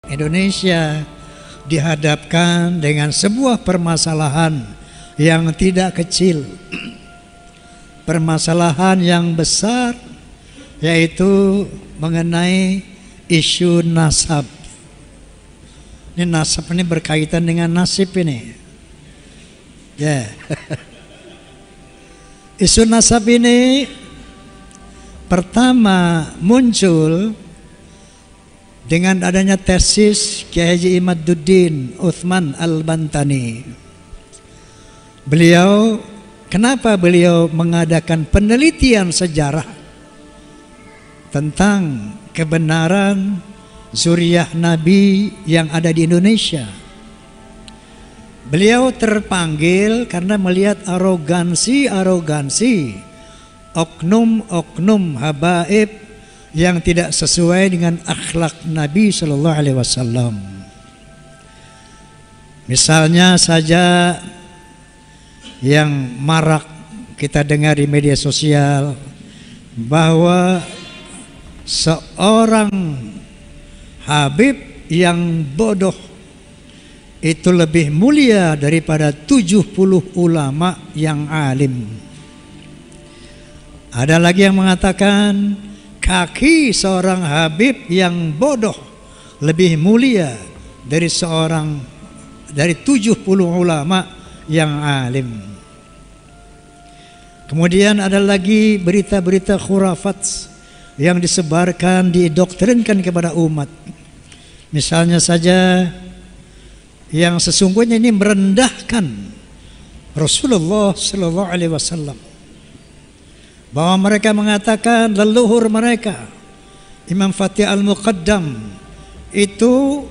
Indonesia dihadapkan dengan sebuah permasalahan yang tidak kecil, permasalahan yang besar, yaitu mengenai isu nasab. Ini nasab ini berkaitan dengan nasib ini. Ya. Isu nasab ini pertama muncul dengan adanya tesis Kiai Haji Imaduddin Utsman Al-Bantani. Kenapa beliau mengadakan penelitian sejarah tentang kebenaran zuriyah Nabi yang ada di Indonesia? Beliau terpanggil karena melihat arogansi oknum habaib yang tidak sesuai dengan akhlak Nabi Shallallahu Alaihi Wasallam. Misalnya saja yang marak kita dengar di media sosial bahwa seorang habib yang bodoh itu lebih mulia daripada 70 ulama yang alim. Ada lagi yang mengatakan kaki seorang habib yang bodoh lebih mulia dari 70 ulama yang alim. Kemudian ada lagi berita-berita khurafat yang disebarkan, didoktrinkan kepada umat. Misalnya saja yang sesungguhnya ini merendahkan Rasulullah Sallallahu Alaihi Wasallam, bahwa mereka mengatakan leluhur mereka Imam Fatih Al-Muqaddam itu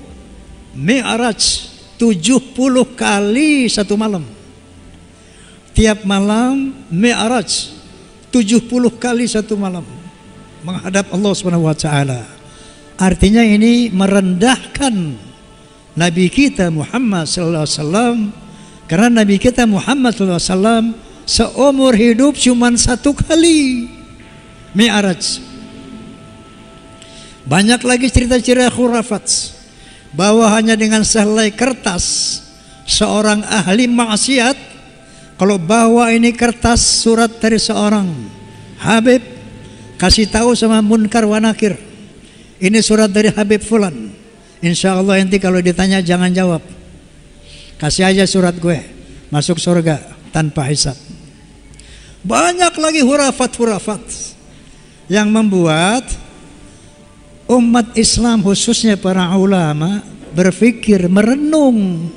mi'raj 70 kali satu malam. Tiap malam mi'raj 70 kali satu malam menghadap Allah Subhanahu wa taala. Artinya ini merendahkan Nabi kita Muhammad sallallahu alaihi wasallam, karena Nabi kita Muhammad sallallahu alaihi wasallam seumur hidup cuma satu kali mi'raj. Banyak lagi cerita-cerita khurafat bahwa hanya dengan sehelai kertas seorang ahli maksiat, kalau bawa ini kertas surat dari seorang habib, kasih tahu sama munkar wa nakir, ini surat dari Habib Fulan, insya Allah nanti kalau ditanya jangan jawab, kasih aja surat gue, masuk surga tanpa hisab. Banyak lagi hurafat-hurafat yang membuat umat Islam khususnya para ulama berpikir, merenung,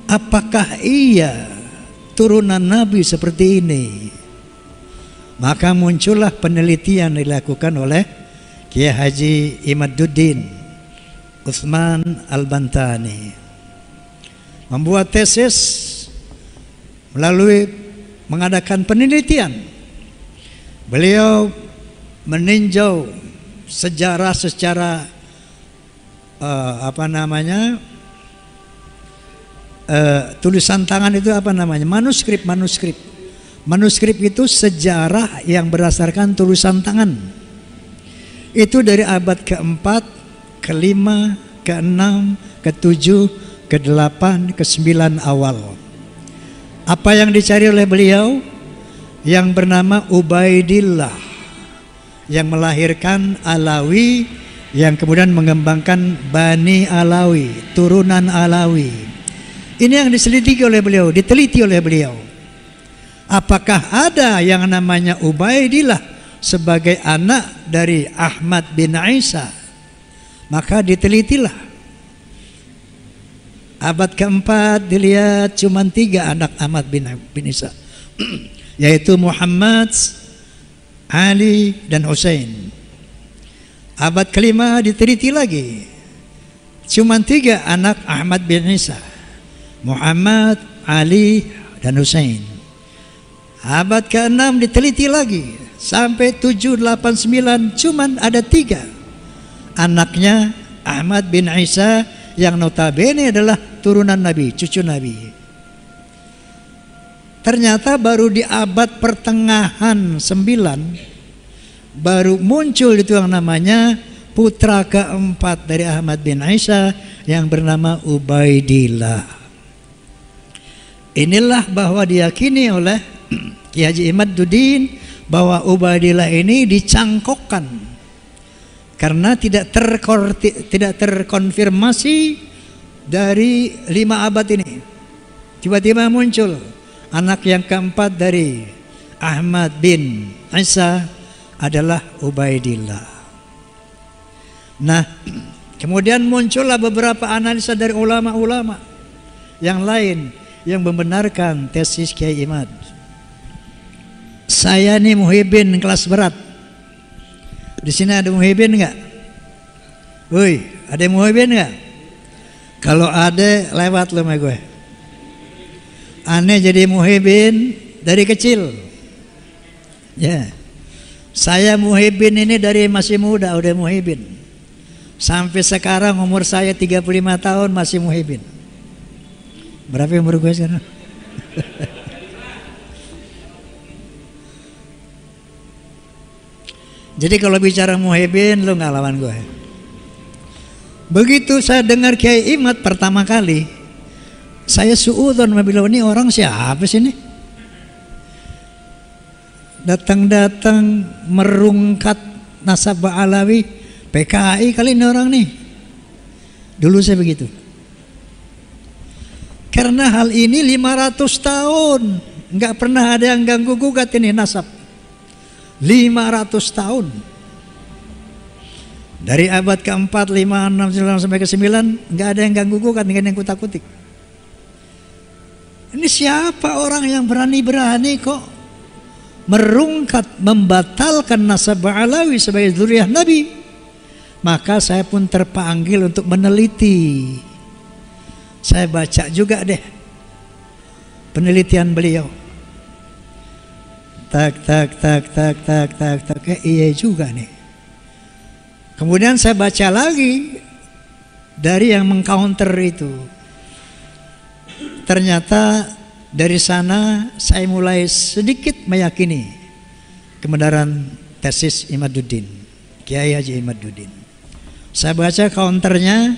apakah iya turunan Nabi seperti ini? Maka muncullah penelitian dilakukan oleh Kiai Haji Imaduddin Utsman Al-Bantani, membuat tesis melalui mengadakan penelitian. Beliau meninjau sejarah secara tulisan tangan itu manuskrip itu sejarah yang berdasarkan tulisan tangan. Itu dari abad keempat, kelima, keenam, ketujuh, ke-8, ke-9 awal. Apa yang dicari oleh beliau? Yang bernama Ubaidillah, yang melahirkan Alawi, yang kemudian mengembangkan Bani Alawi, turunan Alawi. Ini yang diselidiki oleh beliau, diteliti oleh beliau. Apakah ada yang namanya Ubaidillah sebagai anak dari Ahmad bin Isa? Maka ditelitilah. Abad keempat dilihat cuma 3 anak Ahmad bin Isa, yaitu Muhammad, Ali, dan Husain. Abad kelima diteliti lagi, cuma 3 anak Ahmad bin Isa, Muhammad, Ali, dan Husain. Abad ke-6 diteliti lagi sampai 7, 8, 9, cuma ada 3 anaknya Ahmad bin Isa yang notabene adalah turunan Nabi, cucu Nabi. Ternyata baru di abad pertengahan 9 baru muncul itu yang namanya putra keempat dari Ahmad bin Isa yang bernama Ubaidillah. Inilah bahwa diyakini oleh Ki Haji Imaduddin bahwa Ubaidillah ini dicangkokkan karena tidak terkonfirmasi dari 5 abad ini. Tiba-tiba muncul anak yang keempat dari Ahmad bin Isa adalah Ubaidillah. Nah, kemudian muncullah beberapa analisa dari ulama-ulama yang lain yang membenarkan tesis Kiai Imad. Saya nih muhibin kelas berat. Di sini ada muhibin nggak? Woi, ada muhibin nggak? Kalau ada, lewat lo sama gue. Aneh jadi muhibin dari kecil. Ya, saya muhibin ini dari masih muda udah muhibin. Sampai sekarang umur saya 35 tahun masih muhibin. Berapa umur gue sekarang? Jadi kalau bicara muhibin lu nggak lawan gue. Begitu saya dengar Kiai Imad pertama kali, saya suudzon bilang ini orang siapa sih ini? Datang-datang merungkat nasab Alawi, PKI kali ini orang nih. Dulu saya begitu. Karena hal ini 500 tahun nggak pernah ada yang ganggu gugat ini nasab. 500 tahun. Dari abad ke-4, 5, 6, 9 sampai ke-9 nggak ada yang ganggu gugat, nggak ada yang kutak-kutik. Ini siapa orang yang berani-berani kok merungkat membatalkan nasab Alawi sebagai zuriyah Nabi? Maka saya pun terpanggil untuk meneliti. Saya baca juga deh penelitian beliau. Tak, iya juga nih. Kemudian saya baca lagi dari yang mengcounter itu. Ternyata dari sana saya mulai sedikit meyakini kebenaran tesis Imaduddin, Kiai Haji Imaduddin. Saya baca counternya,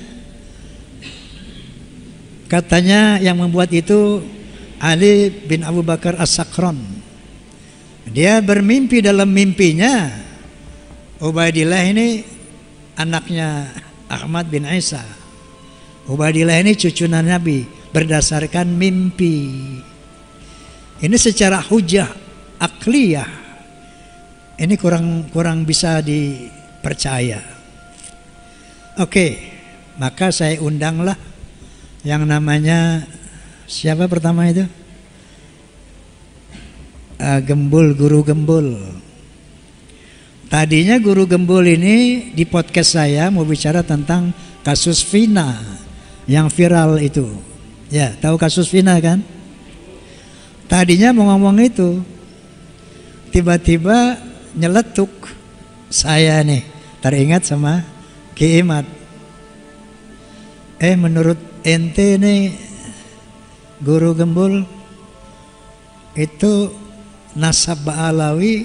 katanya yang membuat itu Ali bin Abu Bakar As-Sakron. Dia bermimpi dalam mimpinya Ubaidillah ini anaknya Ahmad bin Isa. Ubaidillah ini cucu Nabi berdasarkan mimpi. Ini secara hujah akliyah ini kurang bisa dipercaya. Oke, maka saya undanglah yang namanya siapa pertama itu? Guru Gembul. Tadinya Guru Gembul ini di podcast saya mau bicara tentang kasus Vina yang viral itu. Ya, tahu kasus Vina kan? Tadinya mau ngomong itu, tiba-tiba nyeletuk saya nih, teringat sama Ki Imad. Menurut ente nih Guru Gembul itu nasab Alawi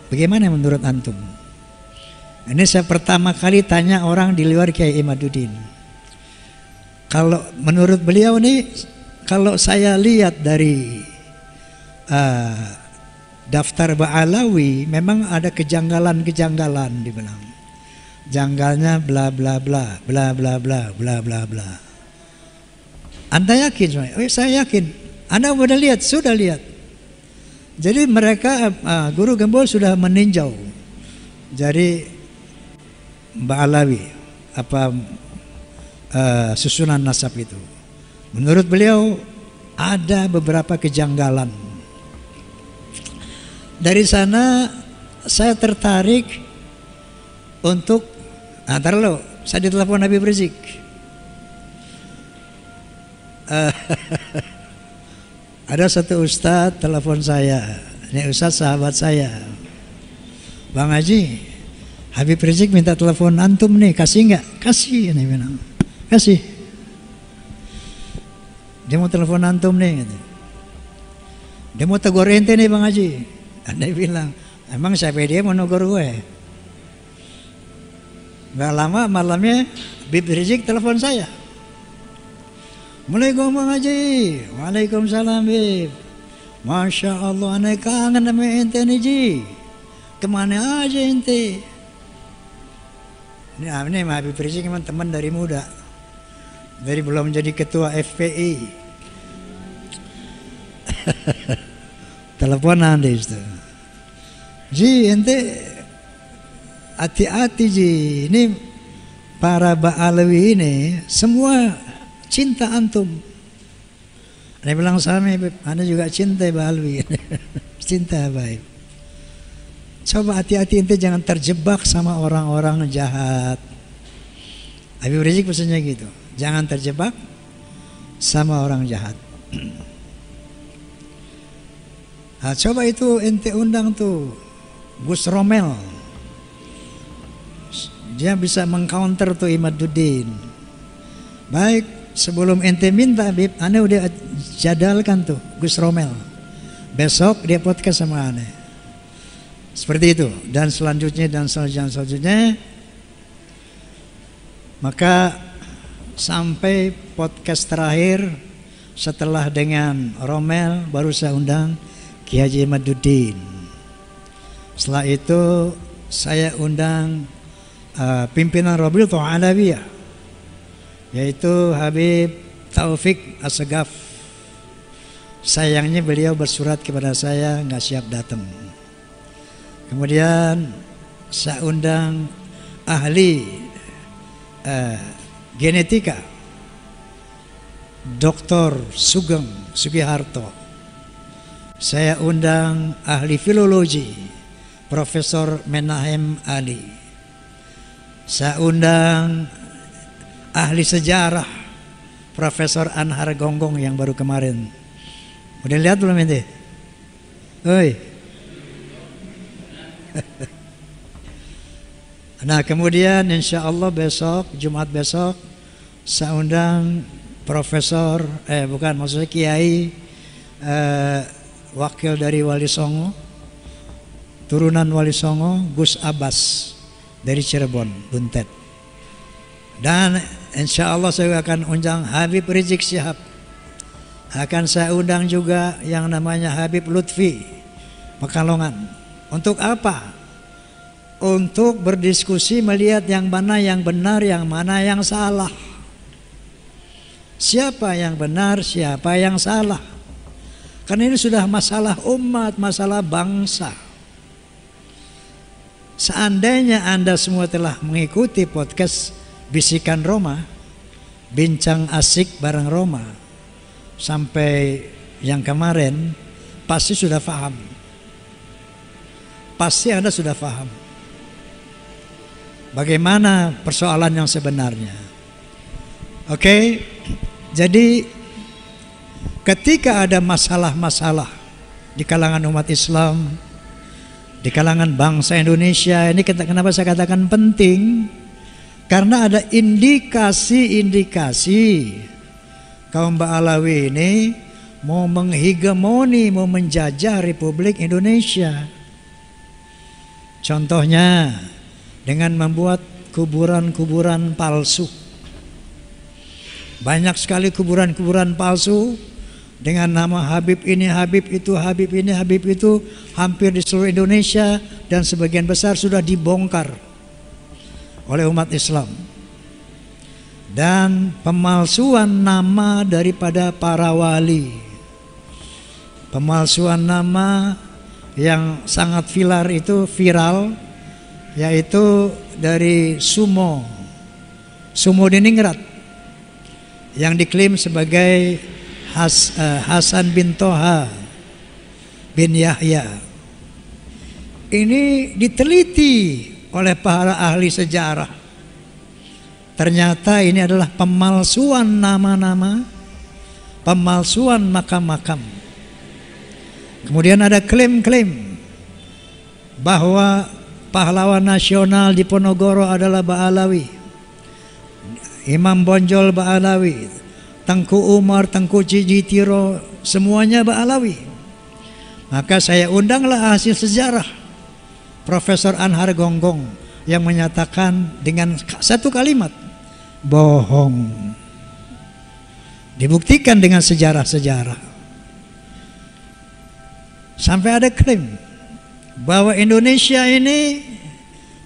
bagaimana menurut antum? Ini saya pertama kali tanya orang di luar Kiai Imaduddin. Kalau menurut beliau nih, kalau saya lihat dari daftar Ba'alawi memang ada kejanggalan-kejanggalan dibilang. Janggalnya bla bla bla bla bla bla bla bla bla. Anda yakin? Saya yakin. Anda sudah lihat? Sudah lihat. Jadi mereka Guru Gembul sudah meninjau. Jadi Ba'alawi susunan nasab itu. Menurut beliau ada beberapa kejanggalan. Dari sana saya tertarik untuk ntar lo, saya ditelepon Habib Rizik. Ada satu ustadz telepon saya. Ini ustadz sahabat saya. Bang Haji, Habib Rizik minta telepon antum nih, kasih nggak? Kasih, ini bilang. Kasih. Dia mau telepon antum nih. Gitu. Dia mau tegur ente nih Bang Haji. Anda bilang, emang siapa dia mau negur gue? Nggak lama malamnya Bib Rizik telepon saya. Assalamualaikum Bang Haji. Waalaikumsalam Bib. Masya Allah, aneh kangen sama ente nih Ji. Kemana aja ente? Ini Habib Rizik memang teman dari muda. Dari belum jadi ketua FPI. Teleponan deh itu. Ji, ente hati-hati Ji. Ini para Ba'alawi ini semua cinta antum. Dia bilang sama, Anda juga cinta Ba'alawi. Cinta baik. Coba hati-hati ente jangan terjebak sama orang-orang jahat. Habib Rizik pesannya gitu. Jangan terjebak sama orang jahat. Nah, coba itu ente undang tuh Gus Romel. Dia bisa mengcounter tuh Imaduddin. Baik, sebelum ente minta Habib, Ane udah jadalkan tuh Gus Romel. Besok dia podcast sama Ane. Seperti itu. Dan selanjutnya maka sampai podcast terakhir setelah dengan Romel baru saya undang Kiai Haji Imaduddin. Setelah itu saya undang pimpinan Rabi'atul Alawiyah, yaitu Habib Taufik Assegaf. Sayangnya beliau bersurat kepada saya nggak siap datang. Kemudian saya undang ahli genetika Dr. Sugeng Sugiharto. Saya undang ahli filologi Profesor Menahem Ali. Saya undang ahli sejarah Profesor Anhar Gonggong yang baru kemarin. Udah lihat belum ente? Oi. Nah kemudian insya Allah besok, Jumat besok, saya undang Profesor, maksudnya Kiai, wakil dari Wali Songo, turunan Wali Songo, Gus Abbas dari Cirebon, Buntet. Dan insya Allah saya akan undang Habib Rizik Syihab. Akan saya undang juga yang namanya Habib Lutfi Pekalongan. Untuk apa? Untuk berdiskusi melihat yang mana yang benar, yang mana yang salah. Siapa yang benar, siapa yang salah. Karena ini sudah masalah umat, masalah bangsa. Seandainya Anda semua telah mengikuti podcast Bisikan Roma, Bincang Asik bareng Roma, sampai yang kemarin, pasti sudah paham. Pasti Anda sudah paham bagaimana persoalan yang sebenarnya. Oke, jadi ketika ada masalah-masalah di kalangan umat Islam, di kalangan bangsa Indonesia, ini kenapa saya katakan penting? Karena ada indikasi-indikasi kaum Ba'alawi ini mau menghegemoni, mau menjajah Republik Indonesia. Contohnya dengan membuat kuburan-kuburan palsu. Banyak sekali kuburan-kuburan palsu dengan nama Habib ini, Habib itu, Habib ini, Habib itu, hampir di seluruh Indonesia, dan sebagian besar sudah dibongkar oleh umat Islam. Dan pemalsuan nama daripada para wali, pemalsuan nama yang sangat viral, yaitu dari Sumo Diningrat yang diklaim sebagai Hasan bin Toha bin Yahya. Ini diteliti oleh para ahli sejarah. Ternyata ini adalah pemalsuan nama-nama, pemalsuan makam-makam. Kemudian ada klaim-klaim bahwa pahlawan nasional di Ponorogo adalah Ba'alawi. Imam Bonjol Ba'alawi, Tengku Umar, Tengku Cijitiro, semuanya Ba'alawi. Maka saya undanglah hasil sejarah Profesor Anhar Gonggong yang menyatakan dengan satu kalimat bohong. Dibuktikan dengan sejarah-sejarah. Sampai ada klaim bahwa Indonesia ini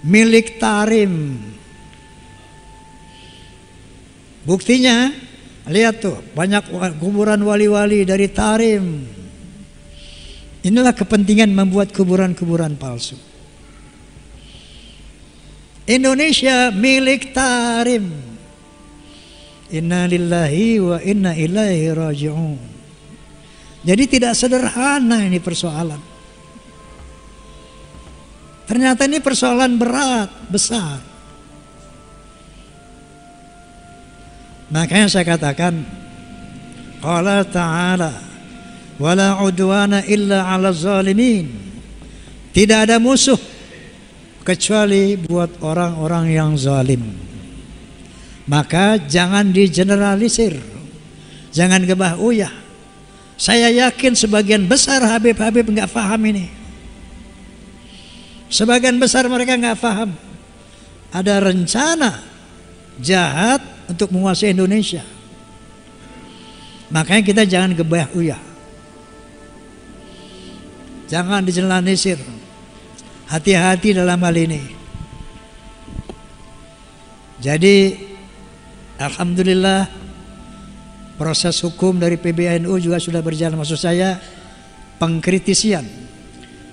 milik Tarim. Buktinya, lihat tuh, banyak kuburan wali-wali dari Tarim. Inilah kepentingan membuat kuburan-kuburan palsu. Indonesia milik Tarim. Inna lillahi wa inna ilaihi raji'un. Jadi tidak sederhana ini persoalan. Ternyata ini persoalan berat, besar. Makanya saya katakan, qala ta'ala wala udwana illa 'ala zalimin. Tidak ada musuh kecuali buat orang-orang yang zalim. Maka jangan digeneralisir, jangan gebah uyah. Saya yakin sebagian besar Habib-Habib nggak paham ini. Sebagian besar mereka nggak paham. Ada rencana jahat untuk menguasai Indonesia. Makanya kita jangan gebah uyah, jangan digeneralisir. Hati-hati dalam hal ini. Jadi alhamdulillah proses hukum dari PBNU juga sudah berjalan. Maksud saya pengkritisian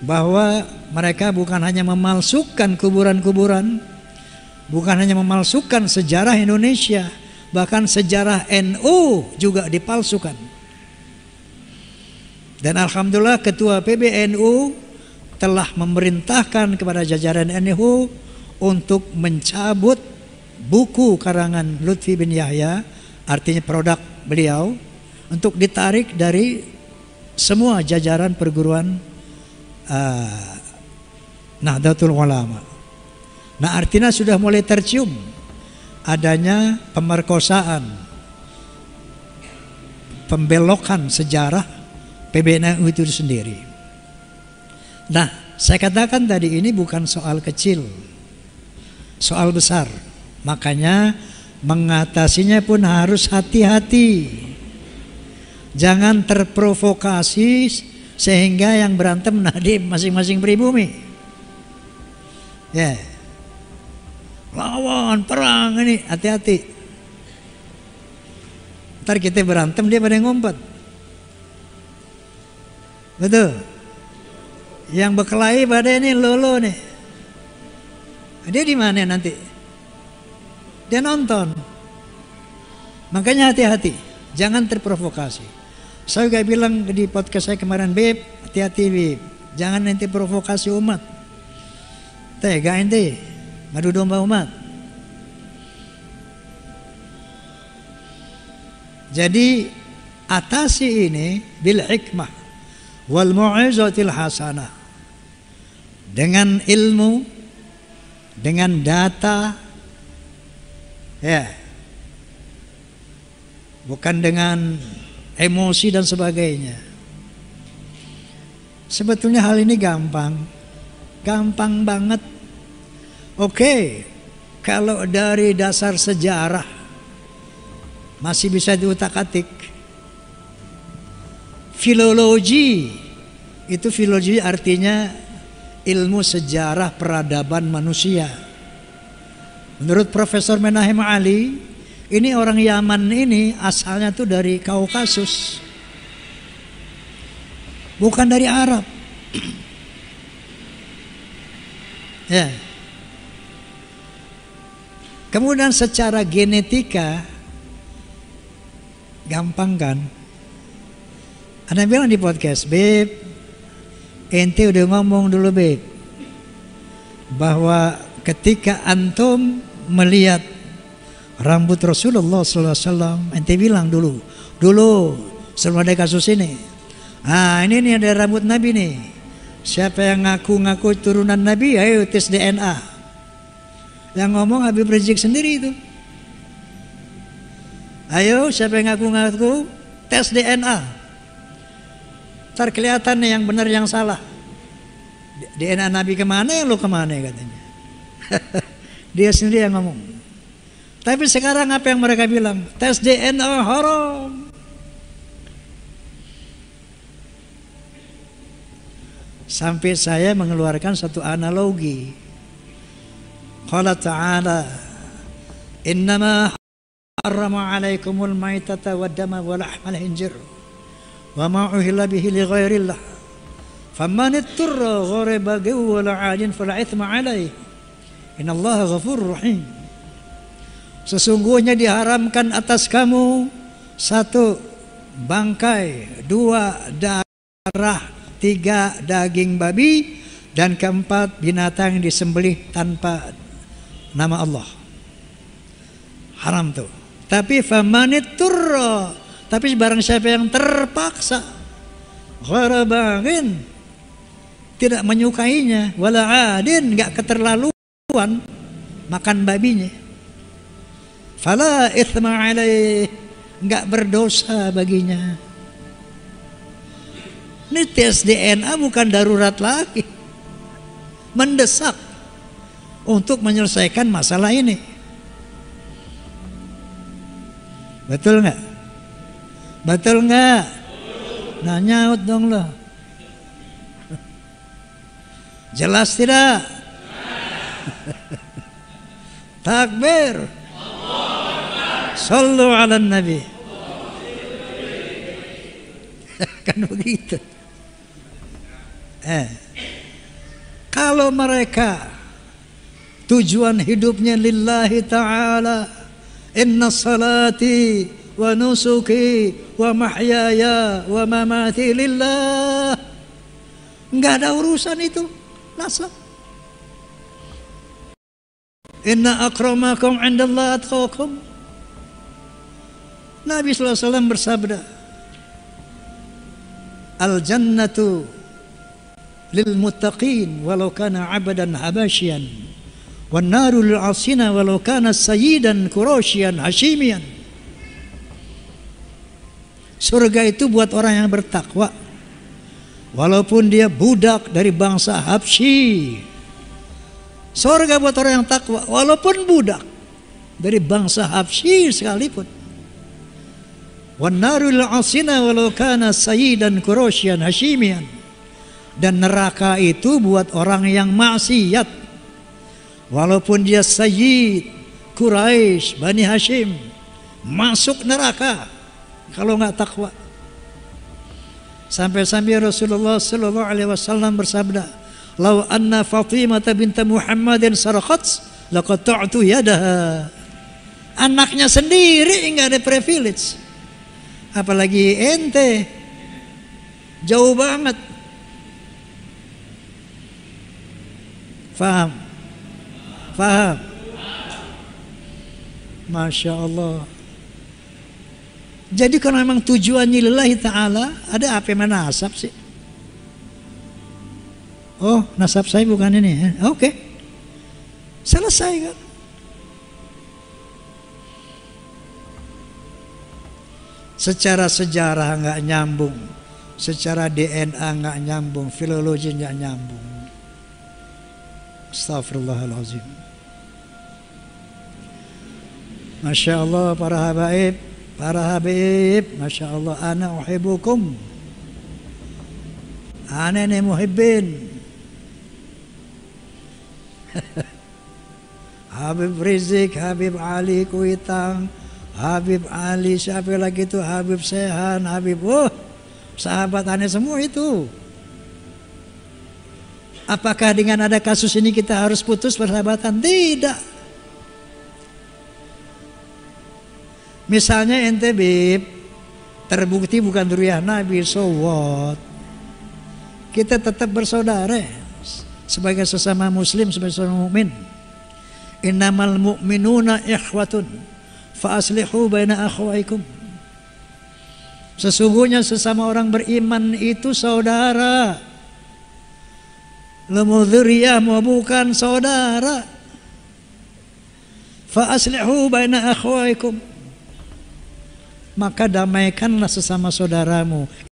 bahwa mereka bukan hanya memalsukan kuburan-kuburan, bukan hanya memalsukan sejarah Indonesia, bahkan sejarah NU juga dipalsukan. Dan alhamdulillah ketua PBNU telah memerintahkan kepada jajaran NU untuk mencabut buku karangan Lutfi bin Yahya, artinya produk beliau, untuk ditarik dari semua jajaran perguruan Nahdlatul Ulama. Nah, artinya sudah mulai tercium adanya pemerkosaan, pembelokan sejarah PBNU itu sendiri. Nah, saya katakan tadi ini bukan soal kecil, soal besar. Makanya mengatasinya pun harus hati-hati. Jangan terprovokasi sehingga yang berantem di masing-masing pribumi. Ya, lawan perang ini, hati-hati. Ntar kita berantem dia pada ngumpet. Betul. Yang berkelahi pada ini lolo nih. Dia di mana nanti? Dia nonton. Makanya hati-hati, jangan terprovokasi. Saya juga bilang di podcast saya kemarin, Beb, hati-hati Beb, jangan nanti provokasi umat. Tega ente, ngadu domba umat. Jadi atasi ini bil hikmah wal mau'izatil hasanah. Dengan ilmu, dengan data, ya, bukan dengan emosi dan sebagainya. Sebetulnya hal ini gampang banget. Oke, kalau dari dasar sejarah masih bisa diutak-atik. Filologi, itu filologi artinya ilmu sejarah peradaban manusia. Menurut Profesor Menahem Ali, ini orang Yaman ini asalnya tuh dari Kaukasus, bukan dari Arab. Ya. Kemudian secara genetika gampang kan? Ada yang bilang di podcast, Beb, ente udah ngomong dulu Beb, bahwa ketika antum melihat rambut Rasulullah SAW, ente bilang dulu sebelum ada kasus ini, ini nih ada rambut Nabi nih. Siapa yang ngaku-ngaku turunan Nabi, ayo tes DNA. Yang ngomong Habib Rizik sendiri itu. Ayo siapa yang ngaku-ngaku tes DNA. Ntar kelihatan nih yang benar yang salah. DNA Nabi kemana, yang lu kemana katanya. Dia sendiri yang ngomong. Tapi sekarang apa yang mereka bilang? Tes DNA haram. Sampai saya mengeluarkan satu analogi. Qala ta'ala, innama harrama alaikumul maitata wad dama wa lahmal hinjir wa ma uhilla bihi li ghairillah faman itturra ghayra baghin wa la 'adin fala itsma 'alaihi innallaha ghafurur rahim. Sesungguhnya diharamkan atas kamu satu bangkai, dua darah, tiga daging babi, dan keempat binatang yang disembelih tanpa nama Allah. Haram tuh. Tapi famaniturra, tapi barang siapa yang terpaksa, ghara baghin, tidak menyukainya, wala adin, enggak keterlaluan makan babinya, fala itsma alaih, enggak berdosa baginya. Ini tes DNA bukan darurat lagi, mendesak untuk menyelesaikan masalah ini. Betul nggak? Betul nggak? Nah, nyaut dong lo. Jelas tidak? Takbir. Sallu ala nabi. Kan begitu. Kalau mereka tujuan hidupnya lillahi ta'ala, inna salati wa nusuki wa mahyaya wa mamati lillah, enggak ada urusan itu nasab. Inna akramakum indallah atqakum. Nabi sallallahu alaihi wasallam bersabda, al jannatu lil muttaqin walau kana 'abdan habasyian wan naru lil 'asina walau kana sayyidan quraisyan hashimian. Surga itu buat orang yang bertakwa walaupun dia budak dari bangsa Habsyi. Surga buat orang yang takwa walaupun budak dari bangsa Habsyi sekalipun. Wan naru lil 'asina walau kana sayyidan quraisyan hashimian. Dan neraka itu buat orang yang maksiat walaupun dia sayyid Quraisy Bani Hashim, masuk neraka kalau nggak takwa. Sampai-sampai Rasulullah sallallahu alaihi wasallam bersabda, "Lau anna Fatimah bint Muhammadin sarqat laqata'tu yadaha." Anaknya sendiri nggak ada privilege, apalagi ente. Jauh banget. Faham? Faham? Masya Allah. Jadi kalau memang tujuannya lillahi ta'ala, ada apa yang nasab sih? Oh, nasab saya bukan ini. Oke. Selesai kan? Secara sejarah nggak nyambung, secara DNA nggak nyambung, filologi nggak nyambung. Astaghfirullahaladzim. Masya Allah para habib, Masya Allah, ana uhibbukum, ana ini muhibbin. Habib Rizik, Habib Ali Kuitang, Habib Ali siapa lagi itu, Habib Sehan, Habib, sahabat aneh semua itu. Apakah dengan ada kasus ini kita harus putus persahabatan? Tidak. Misalnya ente Bib terbukti bukan dzurriyyah Nabi, so what? Kita tetap bersaudara sebagai sesama muslim, sebagai sesama mukmin. Innamal mu'minuna ikhwatun fa aslihu baina akhwaikum. Sesungguhnya sesama orang beriman itu saudara. Lo mau dzurriyyah mau bukan saudara. Fa aslihu baina akhwaikum. Maka damaikanlah sesama saudaramu.